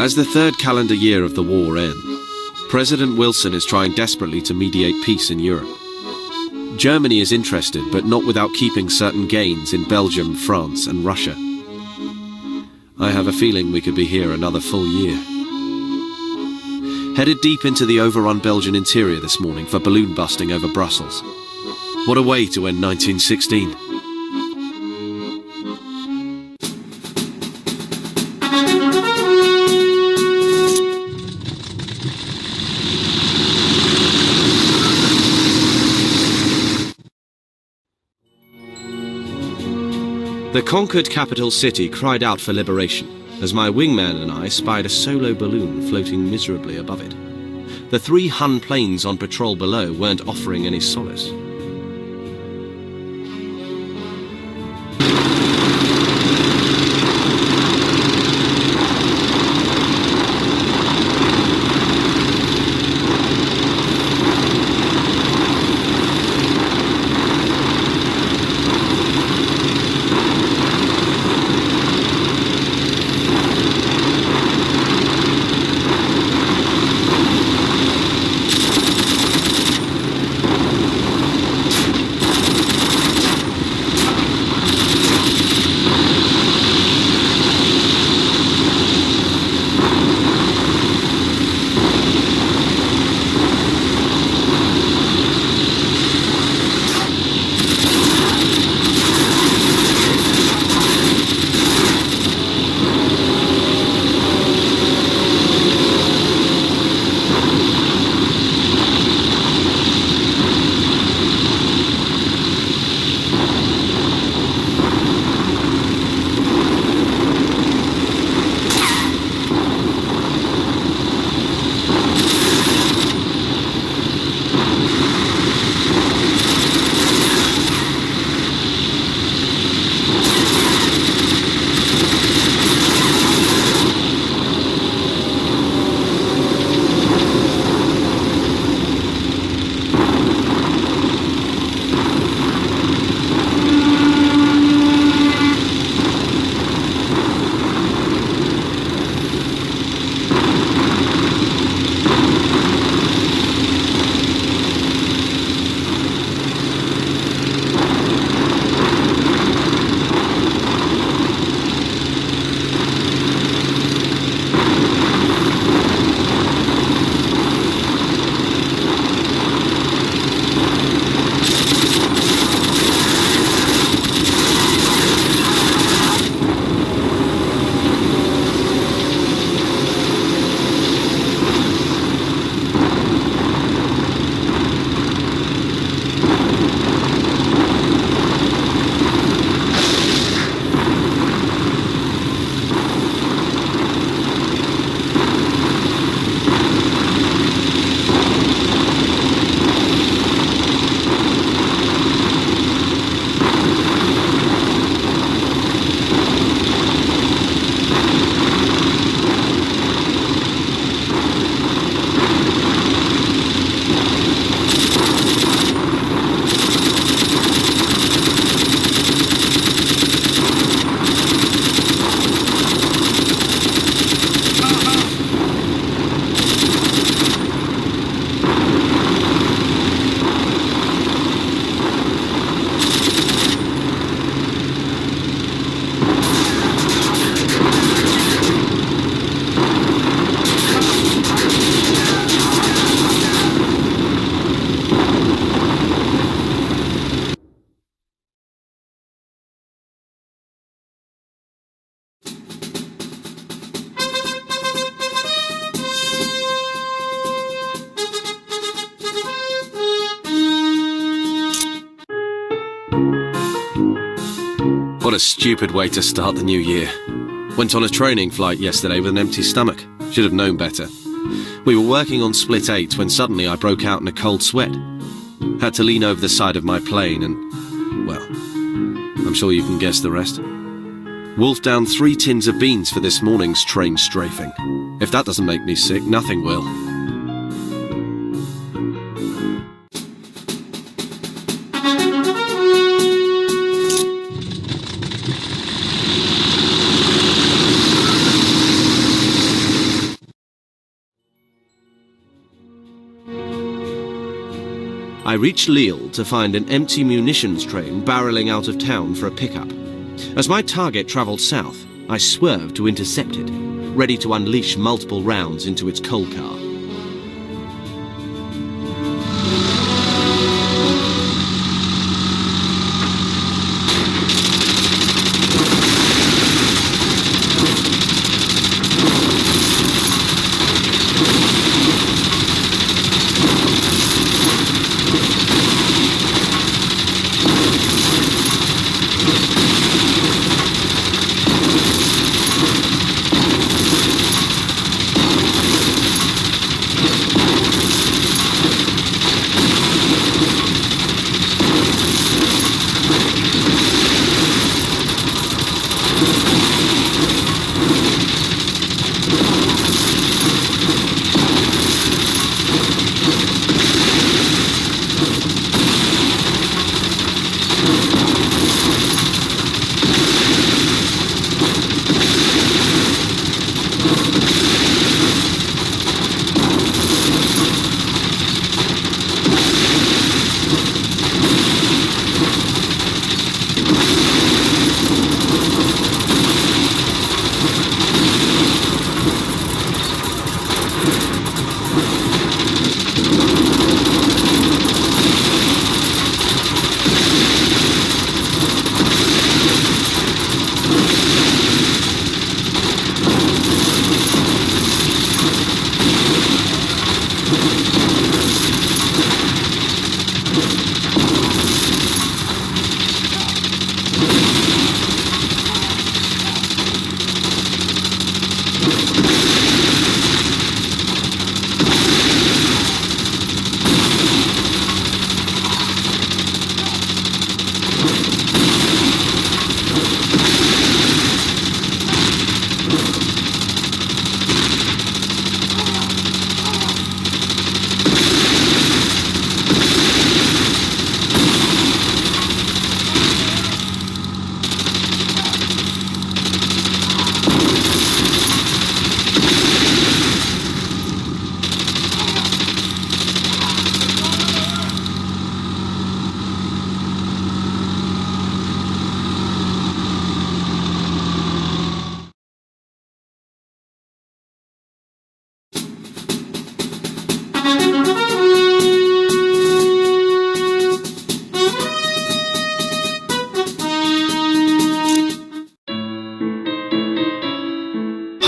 As the third calendar year of the war ends, President Wilson is trying desperately to mediate peace in Europe. Germany is interested, but not without keeping certain gains in Belgium, France and Russia. I have a feeling we could be here another full year. Headed deep into the overrun Belgian interior this morning for balloon busting over Brussels. What a way to end 1916. The conquered capital city cried out for liberation, as my wingman and I spied a solo balloon floating miserably above it. The 3 Hun planes on patrol below weren't offering any solace. What a stupid way to start the new year. Went on a training flight yesterday with an empty stomach. Should have known better. We were working on split 8 when suddenly I broke out in a cold sweat. Had to lean over the side of my plane and, well, I'm sure you can guess the rest. Wolfed down 3 tins of beans for this morning's train strafing. If that doesn't make me sick, nothing will. I reached Lille to find an empty munitions train barreling out of town for a pickup. As my target travelled south, I swerved to intercept it, ready to unleash multiple rounds into its coal car.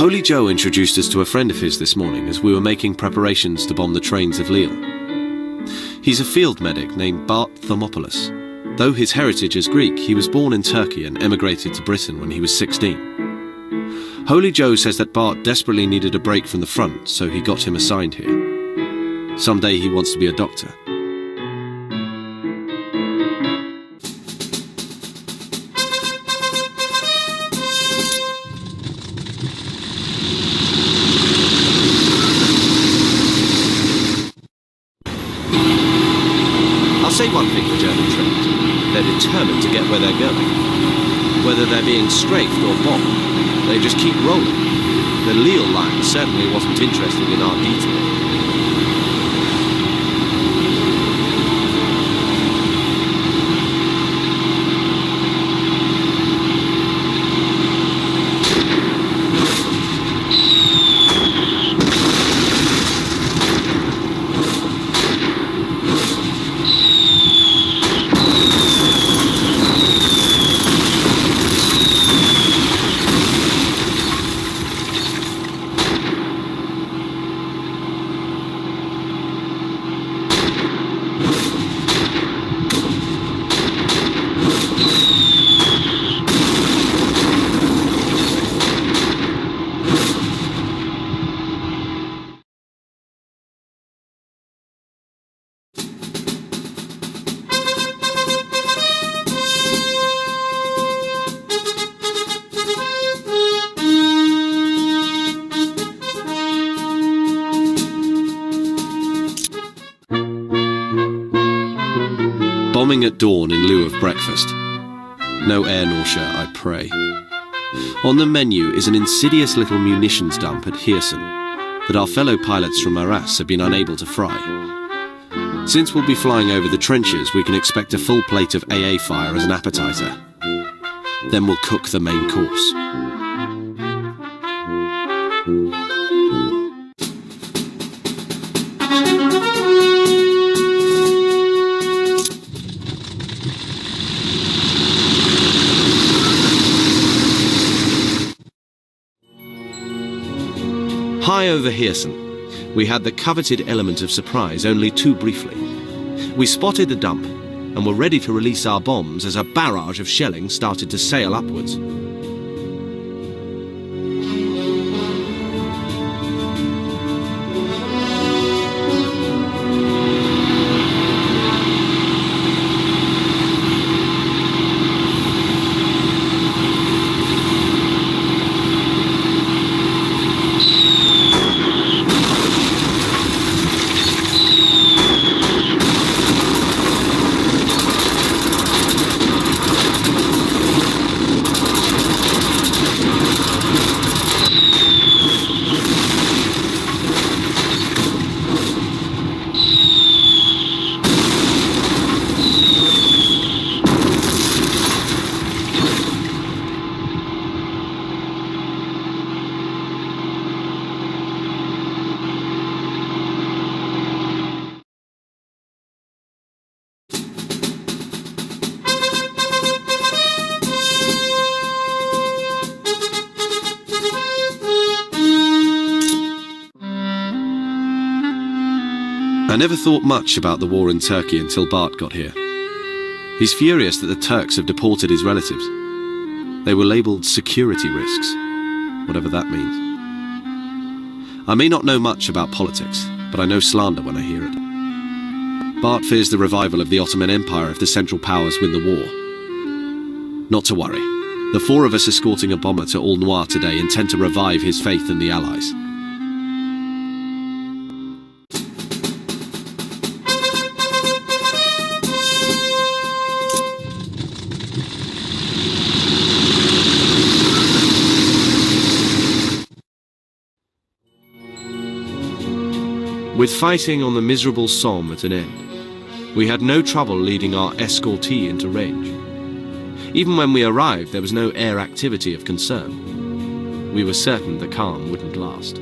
Holy Joe introduced us to a friend of his this morning as we were making preparations to bomb the trains of Lille. He's a field medic named Bart Thomopoulos. Though his heritage is Greek, he was born in Turkey and emigrated to Britain when he was 16. Holy Joe says that Bart desperately needed a break from the front, so he got him assigned here. Someday he wants to be a doctor. I'll say one thing for German trains. They're determined to get where they're going. Whether they're being strafed or bombed, they just keep rolling. The Lille line certainly wasn't interested in our detour. Bombing at dawn in lieu of breakfast. No air nausea, I pray. On the menu is an insidious little munitions dump at Heersen that our fellow pilots from Arras have been unable to fry. Since we'll be flying over the trenches, we can expect a full plate of AA fire as an appetizer. Then we'll cook the main course. High over Heersen, we had the coveted element of surprise only too briefly. We spotted the dump and were ready to release our bombs as a barrage of shelling started to sail upwards. I never thought much about the war in Turkey until Bart got here. He's furious that the Turks have deported his relatives. They were labelled security risks, whatever that means. I may not know much about politics, but I know slander when I hear it. Bart fears the revival of the Ottoman Empire if the Central Powers win the war. Not to worry. The four of us escorting a bomber to Al Noir today intend to revive his faith in the Allies. With fighting on the miserable Somme at an end, we had no trouble leading our escortee into range. Even when we arrived, there was no air activity of concern. We were certain the calm wouldn't last.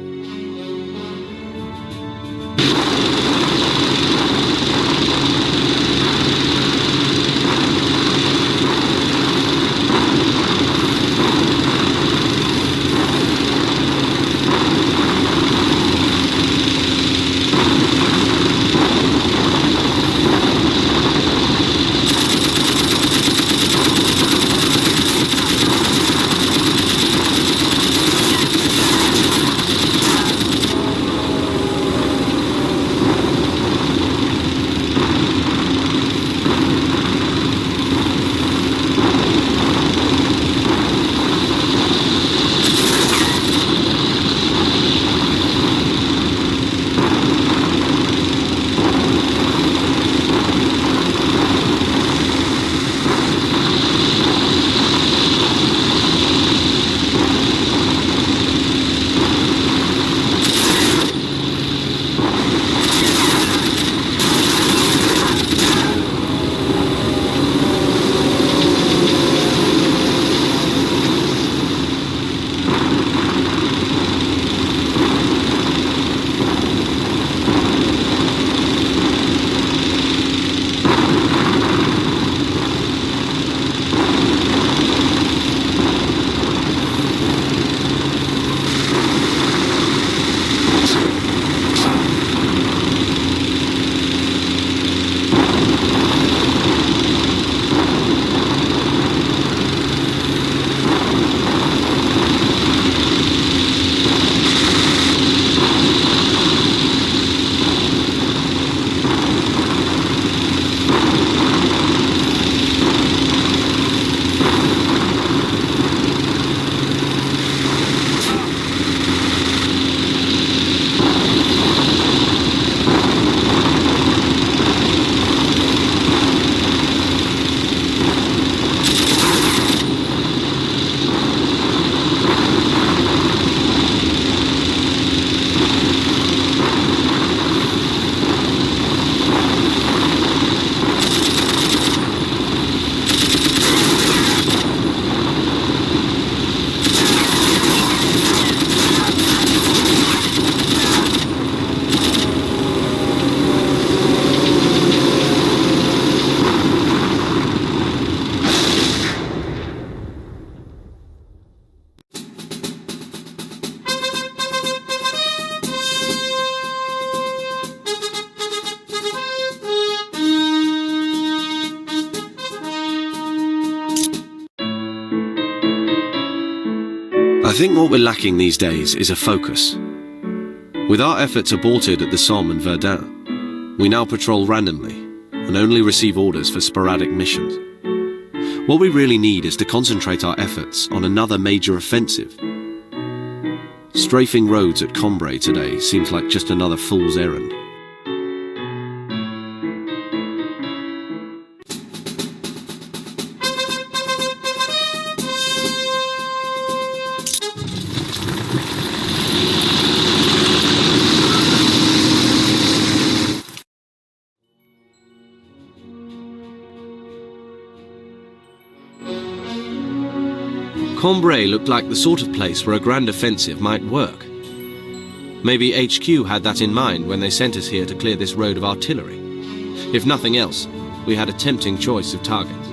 I think what we're lacking these days is a focus. With our efforts aborted at the Somme and Verdun, we now patrol randomly and only receive orders for sporadic missions. What we really need is to concentrate our efforts on another major offensive. Strafing roads at Cambrai today seems like just another fool's errand. Cambrai looked like the sort of place where a grand offensive might work. Maybe HQ had that in mind when they sent us here to clear this road of artillery. If nothing else, we had a tempting choice of targets.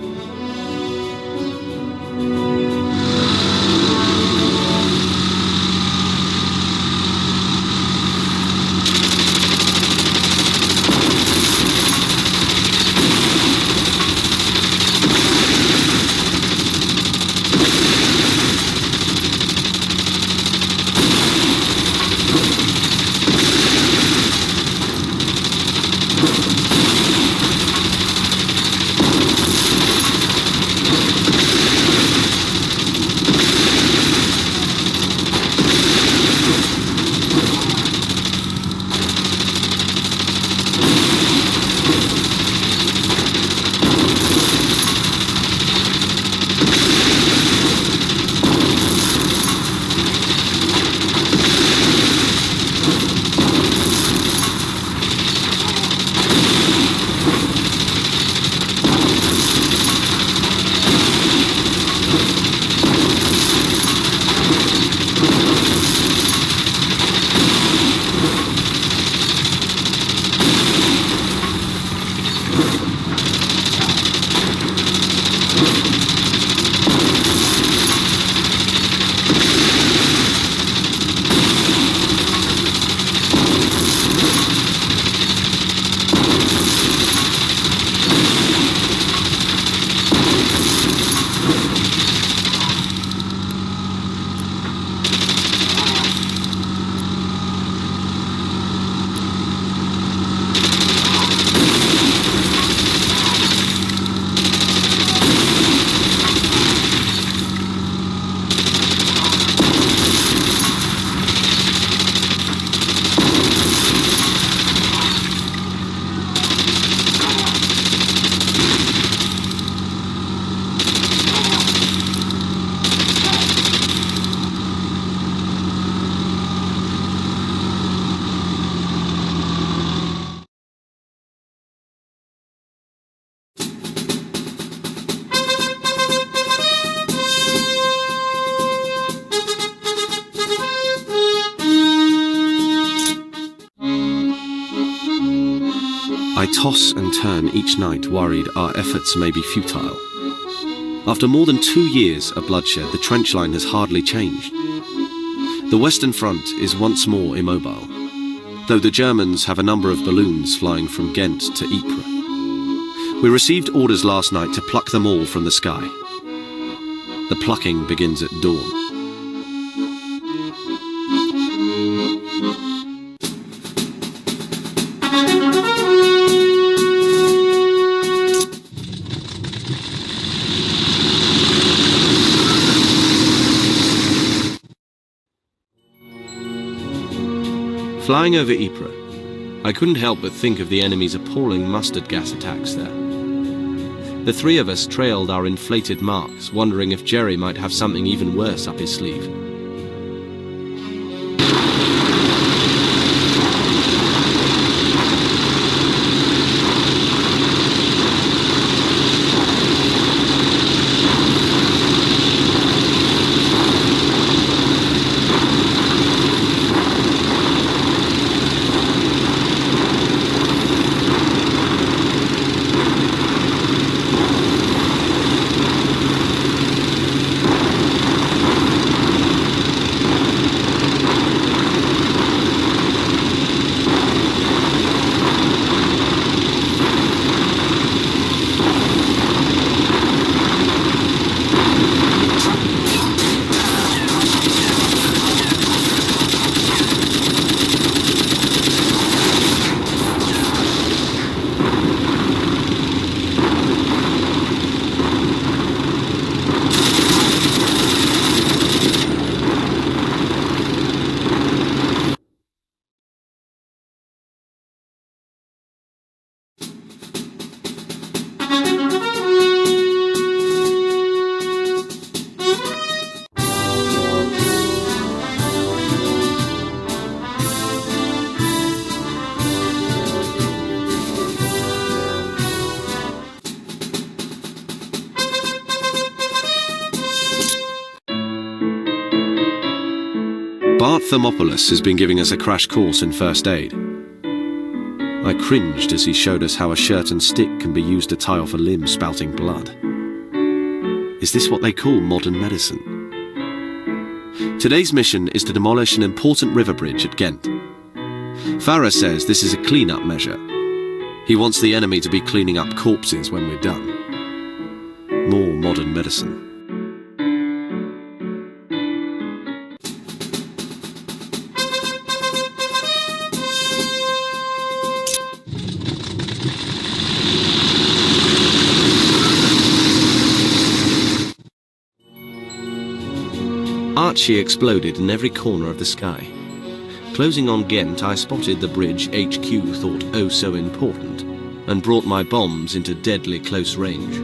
I toss and turn each night, worried our efforts may be futile. After more than 2 years of bloodshed, the trench line has hardly changed. The Western Front is once more immobile, though the Germans have a number of balloons flying from Ghent to Ypres. We received orders last night to pluck them all from the sky. The plucking begins at dawn. Flying over Ypres, I couldn't help but think of the enemy's appalling mustard gas attacks there. The three of us trailed our inflated marks, wondering if Jerry might have something even worse up his sleeve. Bart Thermopoulos has been giving us a crash course in first aid. I cringed as he showed us how a shirt and stick can be used to tie off a limb spouting blood. Is this what they call modern medicine? Today's mission is to demolish an important river bridge at Ghent. Farrah says this is a clean-up measure. He wants the enemy to be cleaning up corpses when we're done. More modern medicine. Archie exploded in every corner of the sky. Closing on Ghent, I spotted the bridge HQ thought oh so important, and brought my bombs into deadly close range.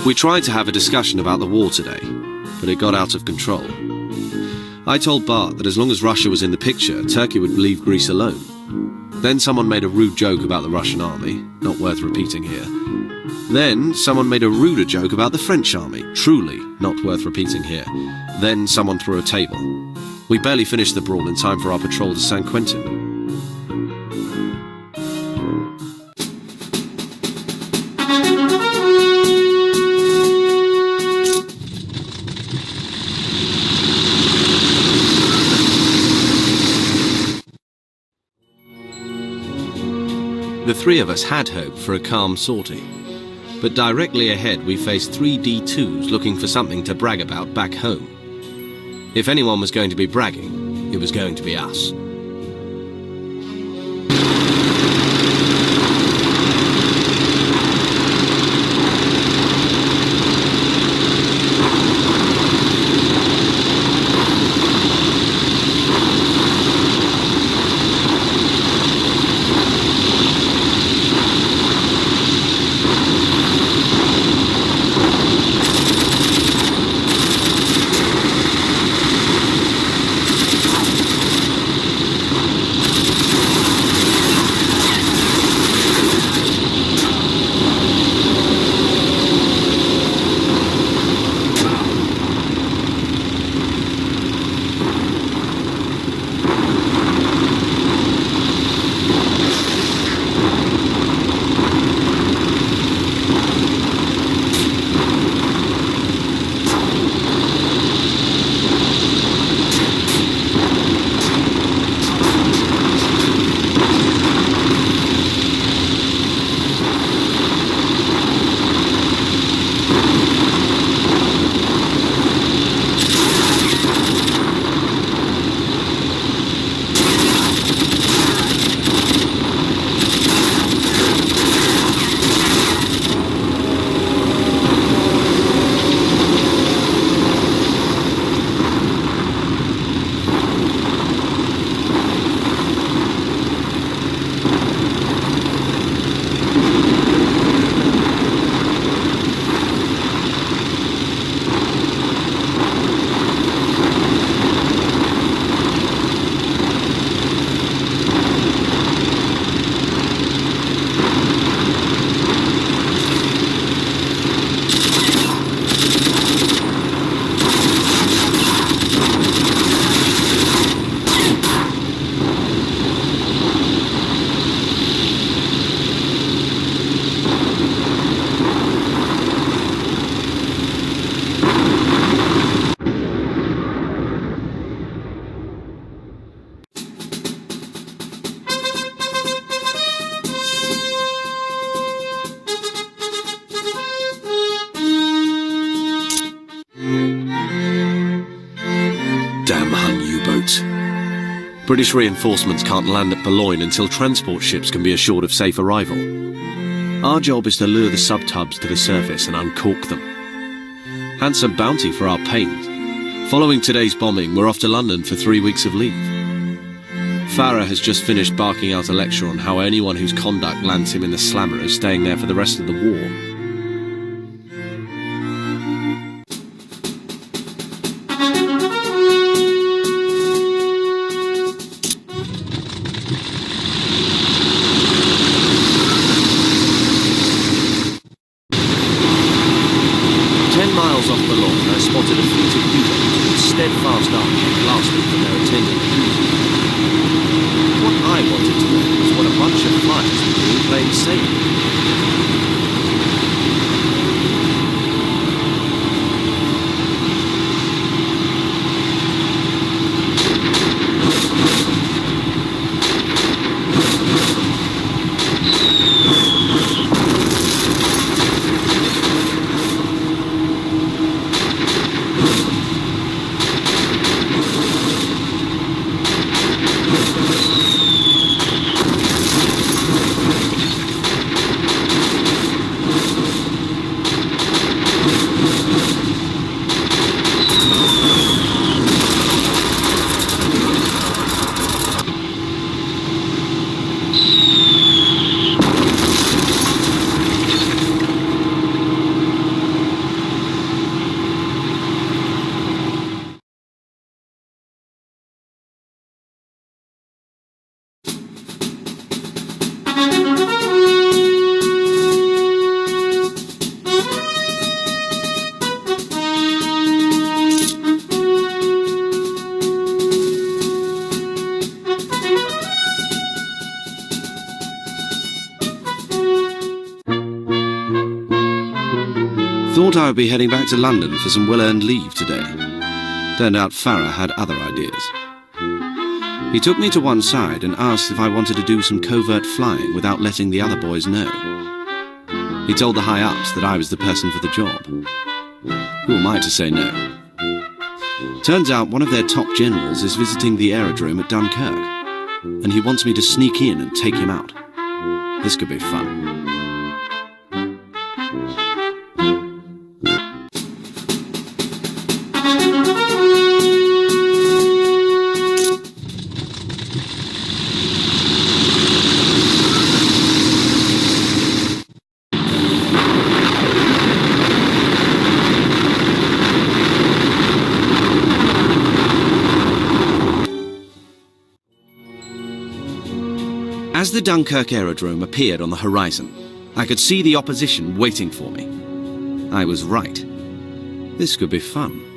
We tried to have a discussion about the war today, but it got out of control. I told Bart that as long as Russia was in the picture, Turkey would leave Greece alone. Then someone made a rude joke about the Russian army, not worth repeating here. Then someone made a ruder joke about the French army, truly not worth repeating here. Then someone threw a table. We barely finished the brawl in time for our patrol to San Quentin. The three of us had hoped for a calm sortie, but directly ahead we faced three D2s looking for something to brag about back home. If anyone was going to be bragging, it was going to be us. boats. British reinforcements can't land at Boulogne until transport ships can be assured of safe arrival. Our job is to lure the sub-tubs to the surface and uncork them. Handsome bounty for our pains. Following today's bombing, we're off to London for 3 weeks of leave. Farrah has just finished barking out a lecture on how anyone whose conduct lands him in the slammer is staying there for the rest of the war. 10 miles off Boulogne, I spotted a fleet of U-boats with steadfast arms blasting from their attendant cruisers. What I wanted to know was what a bunch of flyers were doing plain sailing. Thought I would be heading back to London for some well-earned leave today. Turned out Farrah had other ideas. He took me to one side and asked if I wanted to do some covert flying without letting the other boys know. He told the high-ups that I was the person for the job. Who am I to say no? Turns out one of their top generals is visiting the aerodrome at Dunkirk, and he wants me to sneak in and take him out. This could be fun. As the Dunkirk aerodrome appeared on the horizon, I could see the opposition waiting for me. I was right. This could be fun.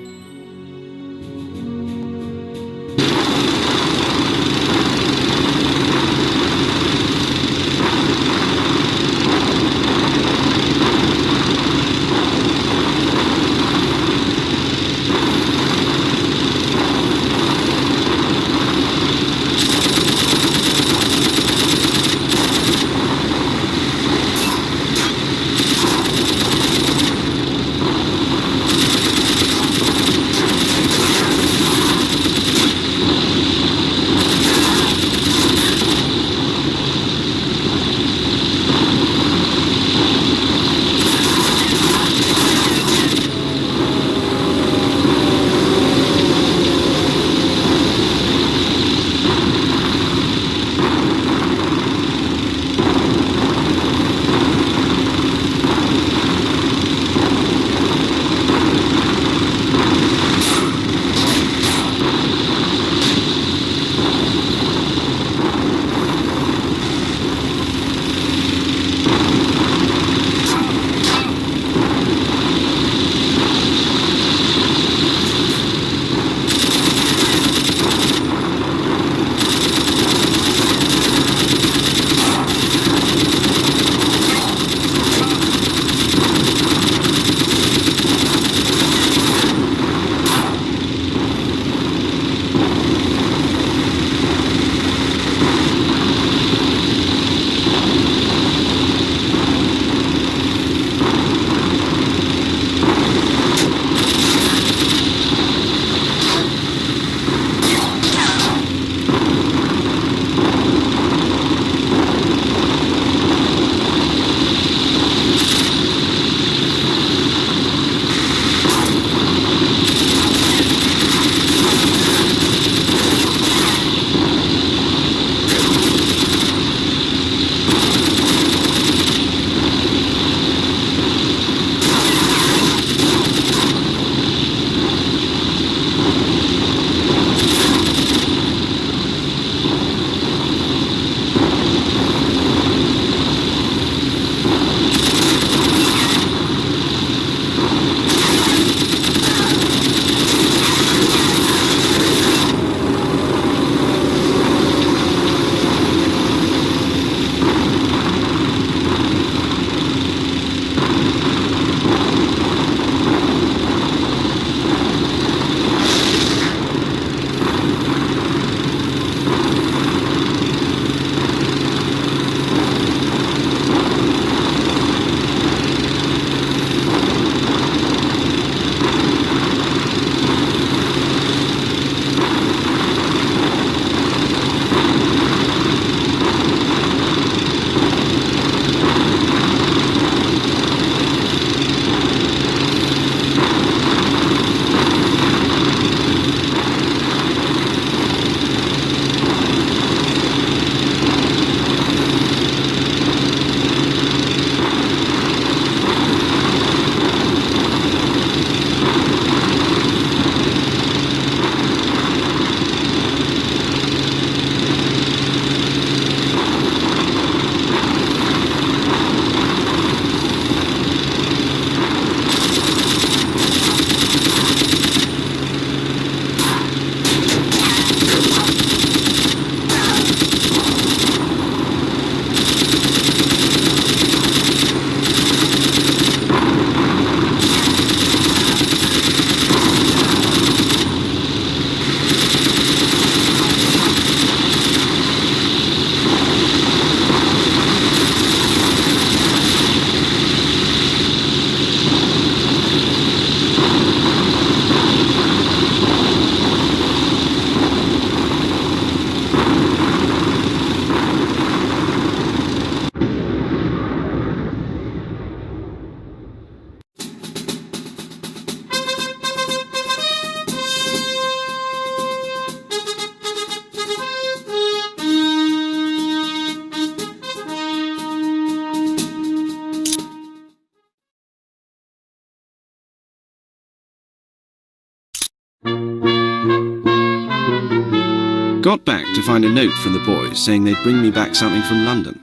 Got back to find a note from the boys saying they'd bring me back something from London.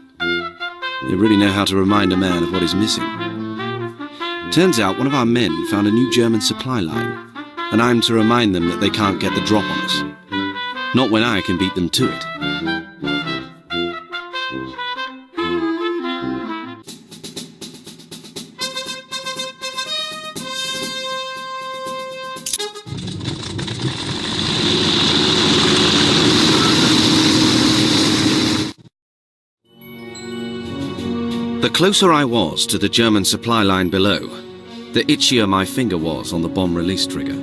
They really know how to remind a man of what is missing. Turns out one of our men found a new German supply line, and I'm to remind them that they can't get the drop on us. Not when I can beat them to it. The closer I was to the German supply line below, the itchier my finger was on the bomb release trigger.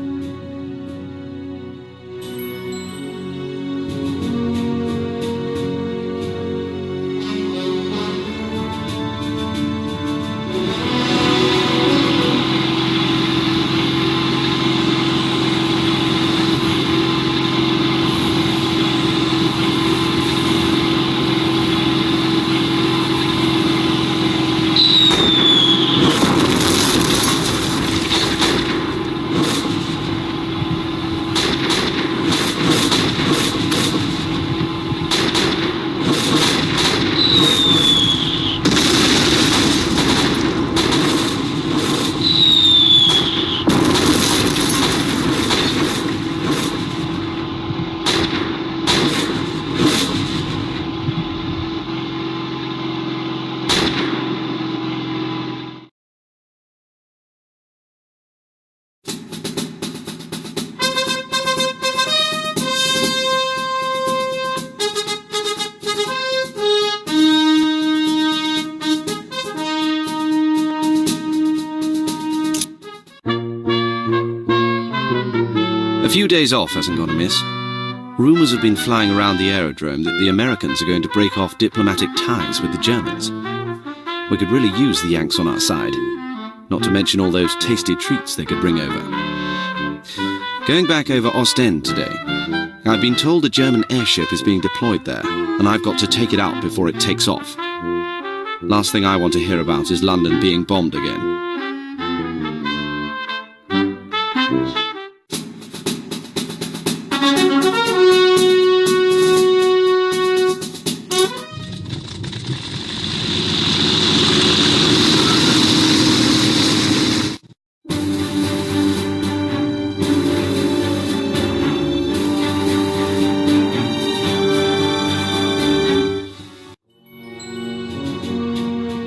A few days off hasn't gone amiss. Rumours have been flying around the aerodrome that the Americans are going to break off diplomatic ties with the Germans. We could really use the Yanks on our side, not to mention all those tasty treats they could bring over. Going back over Ostend today, I've been told a German airship is being deployed there, and I've got to take it out before it takes off. Last thing I want to hear about is London being bombed again.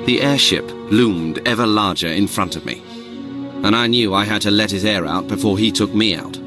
The airship loomed ever larger in front of me, and I knew I had to let his air out before he took me out.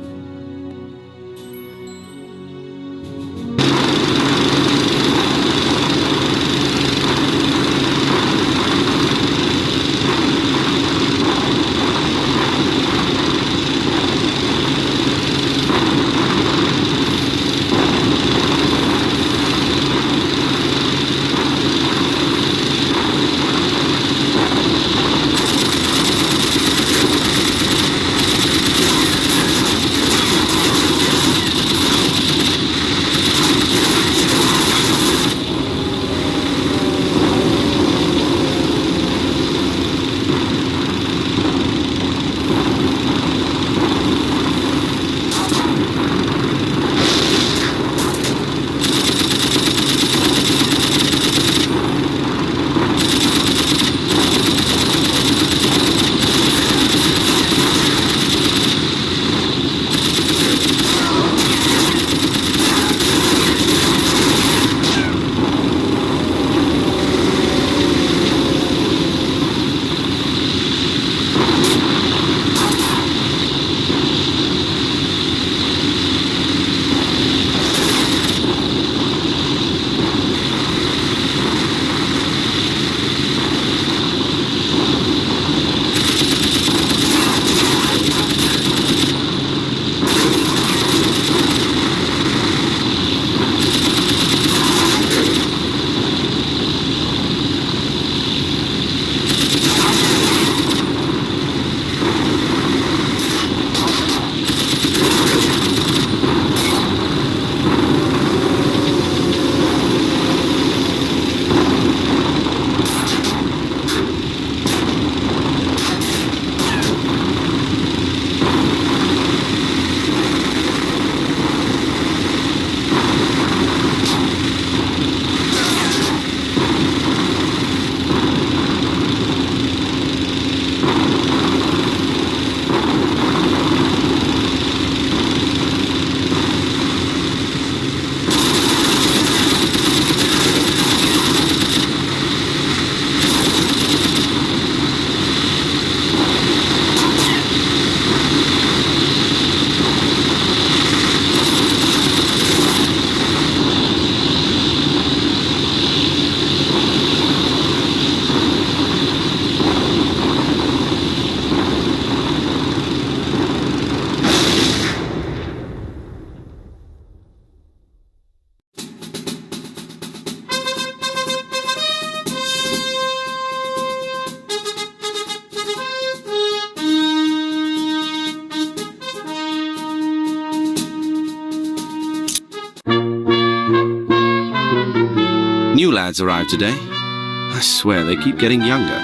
New lads arrived today. I swear they keep getting younger.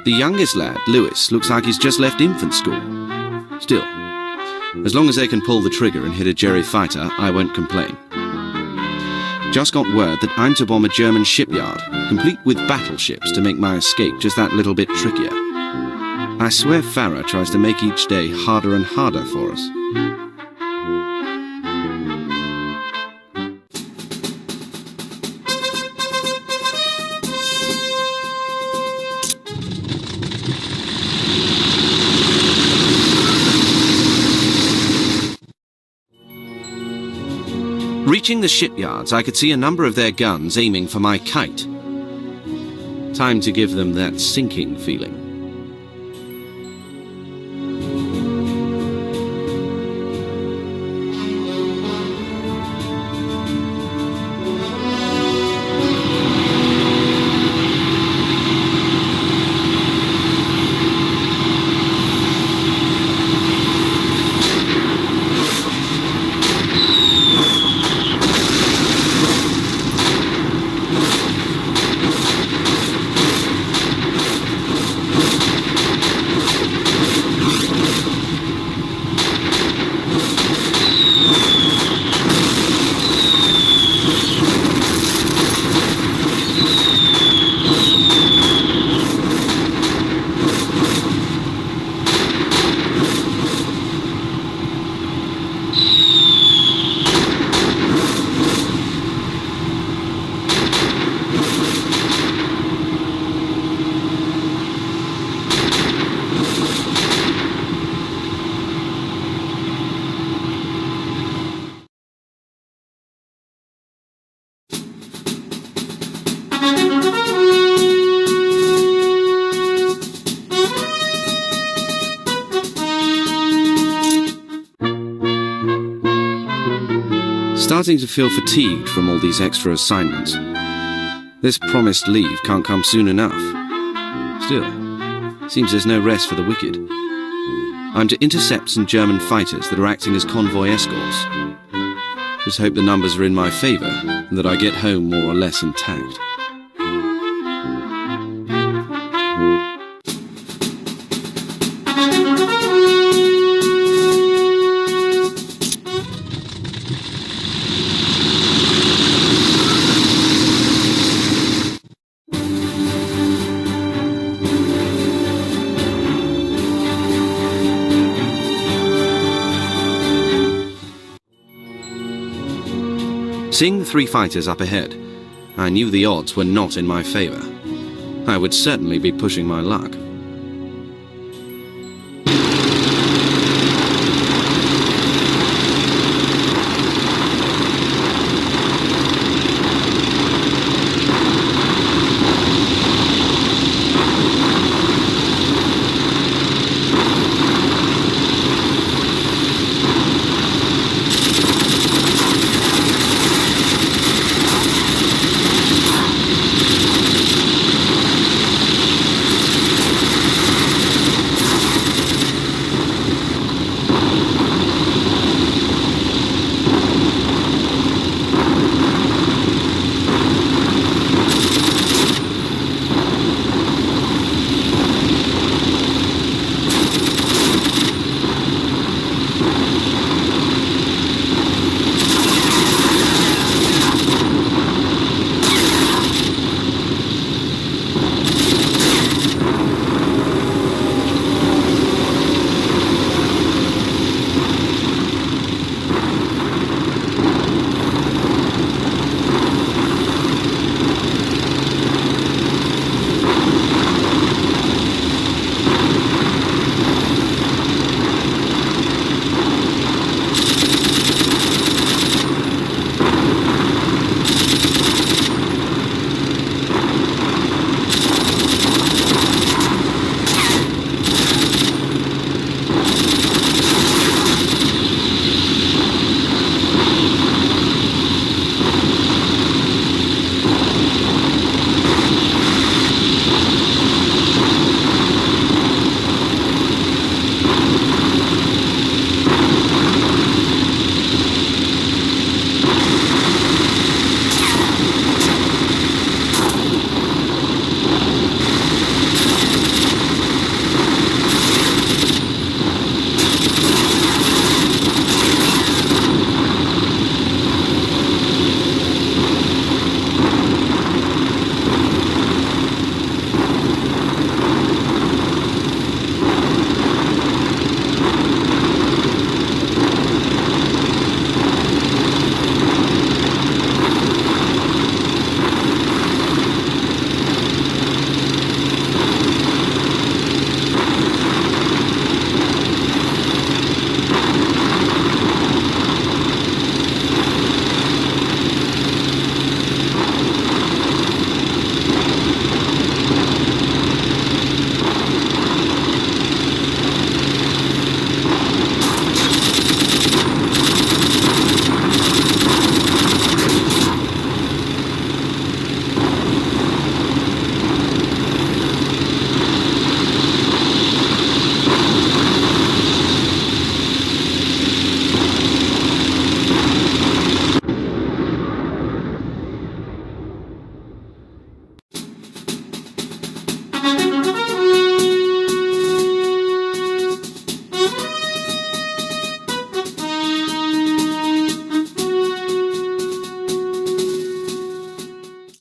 The youngest lad, Lewis, looks like he's just left infant school. Still, as long as they can pull the trigger and hit a Jerry fighter, I won't complain. Just got word that I'm to bomb a German shipyard, complete with battleships, to make my escape just that little bit trickier. I swear Farrah tries to make each day harder and harder for us. Reaching the shipyards, I could see a number of their guns aiming for my kite. Time to give them that sinking feeling. Starting to feel fatigued from all these extra assignments. This promised leave can't come soon enough. Still, seems there's no rest for the wicked. I'm to intercept some German fighters that are acting as convoy escorts. Just hope the numbers are in my favour and that I get home more or less intact. Seeing the three fighters up ahead, I knew the odds were not in my favour. I would certainly be pushing my luck.